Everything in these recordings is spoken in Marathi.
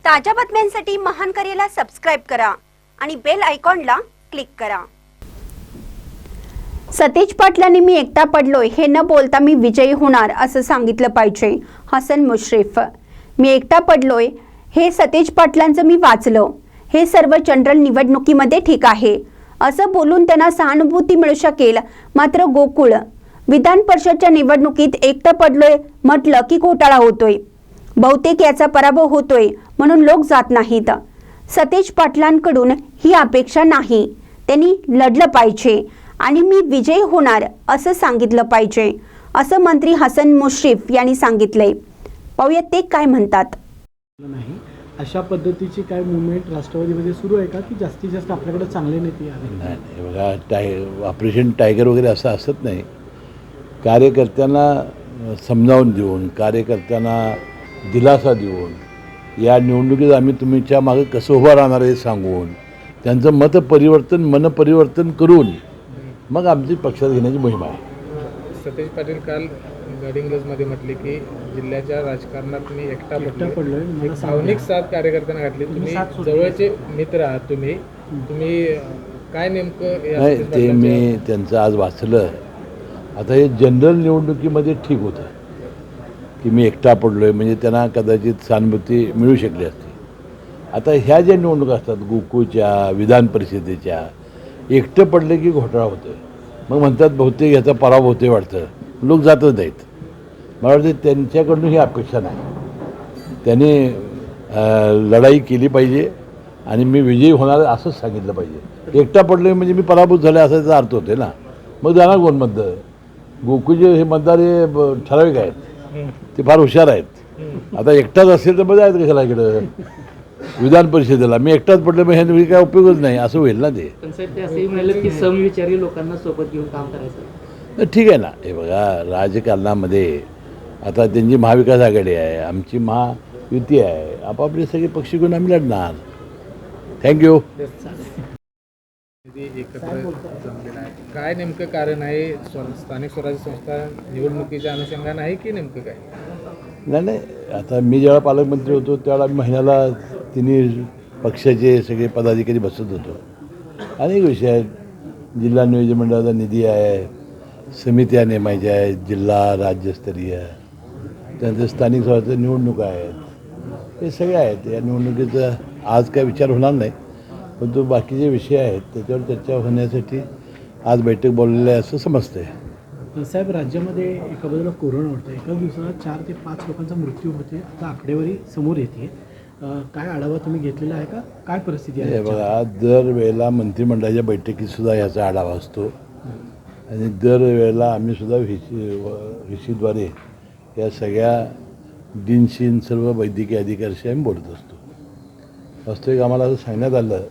ताज्या बातम्यांसाठी महान करेला सबस्क्राइब करा आणि बेल आयकॉनला क्लिक करा। सतेज पाटलांनी मी एकटा पडलोय हे न बोलता मी विजयी होणार असं सांगितलं पाहिजे। हसन मुश्रीफ, मी एकटा पडलोय हे सतेज पाटलांचं मी वाचलं, हे सर्व जनरल निवडणुकीमध्ये ठीक आहे असं बोलून त्यांना सहानुभूती मिळू शकेल। मात्र गोकुळ विधान परिषदच्या निवडणुकीत एकटा पडलोय म्हटलं की घोटाळा होतोय, बहुतेक याचा पराभव होतोय म्हणून लोक जात नाहीत। सतेज पाटलांकडून ही अपेक्षा नाही, त्यांनी लढलं पाहिजे आणि मी विजयी होणार असं सांगितलं पाहिजे असं मंत्री हसन मुश्रीफ यांनी सांगितलंय। पाहूयात ते काय म्हणतात। नाही अशा पद्धतीची काय मूवमेंट राष्ट्रवादीमध्ये सुरू आहे का की जास्तीत जास्त आपल्याकडे चांगले नेते आहेत? नाही बघा, ऑपरेशन टायगर वगैरे असं असत नाही। कार्यकर्त्यांना समजावून देऊन, कार्यकर्त्यांना दिलासा देऊन, या निवडणुकीत आम्ही तुमच्या मागे कसं उभं राहणार हे सांगून, त्यांचं मन परिवर्तन करून मग आमची पक्षात घेण्याची मोहीम आहे। सतेज पाटील काल गडिंग्लजमध्ये म्हटले की जिल्ह्याच्या राजकारणात मी एकटा पडलोय, एक भावनिक साथ कार्यकर्त्यांना घातली। तुम्ही जवळचे मित्र आहात, तुम्ही काय नेमकं नाही ते मी त्यांचं आज वाचलं। आता हे जनरल निवडणुकीमध्ये ठीक होतं की मी एकटा पडलोय, म्हणजे त्यांना कदाचित सहानुभूती मिळू शकली असती। आता ह्या ज्या निवडणुका असतात गोकुळच्या, विधान परिषदेच्या, एकटं पडलं की घोटाळा होतं, मग म्हणतात बहुतेक याचा पराभव होतोय वाटतं, लोक जातच नाहीत। मला वाटतं त्यांच्याकडून ही अपेक्षा नाही, त्यांनी लढाई केली पाहिजे आणि मी विजयी होणार असंच सांगितलं पाहिजे। एकटा पडलोय म्हणजे मी पराभूत झाले असाचा अर्थ होते ना, मग जाणार कोण मतदार? गोकुळचे हे मतदार हे ठराविक आहेत, ते फार हुशार आहेत। आता एकटाच असेल तर बरं आहेत कशाला इकडं विधान परिषदेला, मी एकटाच पडलं मग ह्या काय उपयोगच नाही असं होईल ना ते। असंही म्हणाले की समविचारी लोकांना सोबत घेऊन काम करायचं। ठीक आहे ना, हे बघा राजकारणामध्ये आता त्यांची महाविकास आघाडी आहे, आमची महायुती आहे, आपापले सगळे पक्ष घेऊन आम्ही लढणार। थँक्यू। एकत्र जमलेला आहे, काय नेमकं कारण आहे? स्थानिक स्वराज्य संस्था निवडणुकीच्या अनुषंगानं आहे की नेमकं काय? नाही, आता मी जेव्हा पालकमंत्री होतो त्यावेळेला महिन्याला तिन्ही पक्षाचे सगळे पदाधिकारी बसत होतो। अनेक विषय आहेत, जिल्हा नियोजन मंडळाचा निधी आहे, समित्या नेमायच्या आहेत, जिल्हा राज्यस्तरीय, त्यानंतर स्थानिक स्वराज्य निवडणुका आहेत, हे सगळे आहेत। या निवडणुकीचा आज काय विचार होणार नाही, परंतु बाकीचे विषय आहेत त्याच्यावर चर्चा होण्यासाठी आज बैठक बोललेली आहे असं समजतंय। साहेब, राज्यामध्ये एका बाजूला कोरोना होतं, एका दिवसाला 4 ते 5 लोकांचा मृत्यू होते, आता आकडेवारी समोर येते, काय आढावा तुम्ही घेतलेला आहे का? काय परिस्थिती आहे? बघा, दरवेळेला मंत्रिमंडळाच्या बैठकीतसुद्धा याचा आढावा असतो आणि दरवेळेला आम्ही सुद्धा व्हीसीद्वारे या सगळ्या डीनशीन सर्व वैद्यकीय अधिकाऱ्याशी आम्ही बोलत असतो। वास्तविक आम्हाला असं सांगण्यात आलं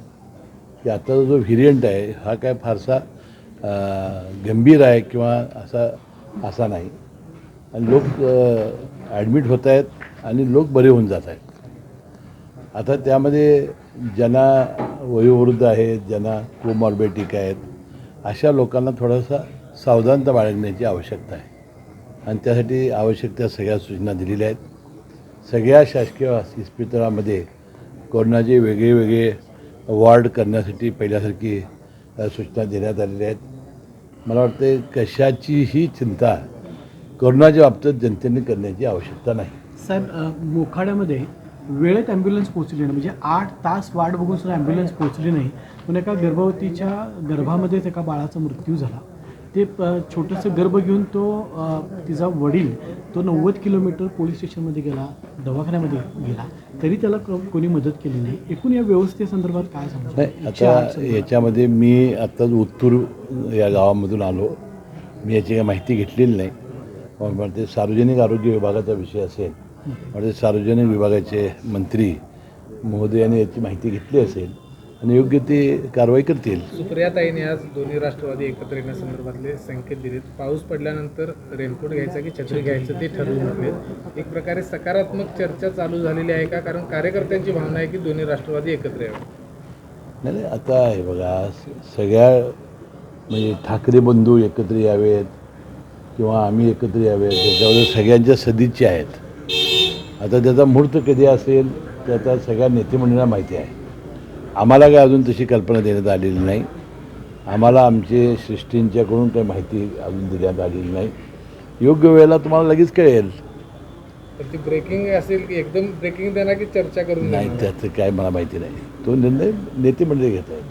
की आताचा जो व्हेरियंट आहे हा काय फारसा गंभीर आहे किंवा असा नाही, आणि लोक ॲडमिट होत आहेत आणि लोक बरे होऊन जात आहेत। आता त्यामध्ये ज्यांना वयोवृद्ध आहेत, ज्यांना कोमॉर्बिडिटी आहेत, अशा लोकांना थोडासा सावधानता बाळगण्याची आवश्यकता आहे आणि त्यासाठी आवश्यक त्या सगळ्या सूचना दिलेल्या आहेत। सगळ्या शासकीय इस्पितळामध्ये कोरोनाचे वेगळे वॉर्ड करण्यासाठी पहिल्यासारखी सूचना देण्यात आलेल्या आहेत। मला वाटते कशाचीही चिंता कोरोनाच्या बाबतीत जनतेने करण्याची आवश्यकता नाही। साहेब, मोखाड्यामध्ये वेळेत ॲम्ब्युलन्स पोहोचली नाही, म्हणजे 8 तास वाट बघून सुद्धा ॲम्ब्युलन्स पोहोचली नाही, पण एका गर्भवतीच्या गर्भामध्येच एका बाळाचा मृत्यू झाला। ते छोटंसं गर्भ घेऊन तिचा वडील 90 किलोमीटर पोलीस स्टेशनमध्ये गेला, दवाखान्यामध्ये गेला, तरी त्याला कोणी मदत केली नाही। एकूण या व्यवस्थेसंदर्भात काय सांगू? नाही, आता याच्यामध्ये मी आत्ताच उत्तूर या गावामधून आलो, मी याची काही माहिती घेतलेली नाही, पण ते सार्वजनिक आरोग्य विभागाचा विषय असेल, म्हणजे सार्वजनिक विभागाचे मंत्री महोदयांनी याची माहिती घेतली असेल आणि योग्य ती कारवाई करतील। सुप्रियाताईंनी आज दोन्ही राष्ट्रवादी एकत्र येण्यासंदर्भातले संकेत दिलेत। पाऊस पडल्यानंतर रेनकोट घ्यायचा की छत्री घ्यायचं ते ठरवून घेतलेत। एक प्रकारे सकारात्मक चर्चा चालू झालेली आहे का? कारण कार्यकर्त्यांची भावना आहे की दोन्ही राष्ट्रवादी एकत्र यावे। नाही, आता हे बघा, सगळ्या म्हणजे ठाकरे बंधू एकत्र यावेत किंवा आम्ही एकत्र यावेत, त्याच्यावर सगळ्यांच्या सदिच्छा आहेत। आता त्याचा मुहूर्त कधी असेल ते आता सगळ्या नेतेमंडळींना माहिती आहे. आम्हाला काय अजून तशी कल्पना देण्यात आलेली नाही. आम्हाला आमचे सृष्टींच्याकडून काही माहिती अजून देण्यात आलेली नाही. योग्य वेळेला तुम्हाला लगेच कळेल. पण ती ब्रेकिंग असेल की एकदम ब्रेकिंग देणार की चर्चा करून नाही देणार? त्याचं काय मला माहिती नाही. तो निर्णय नेते मंडळी घेत आहेत.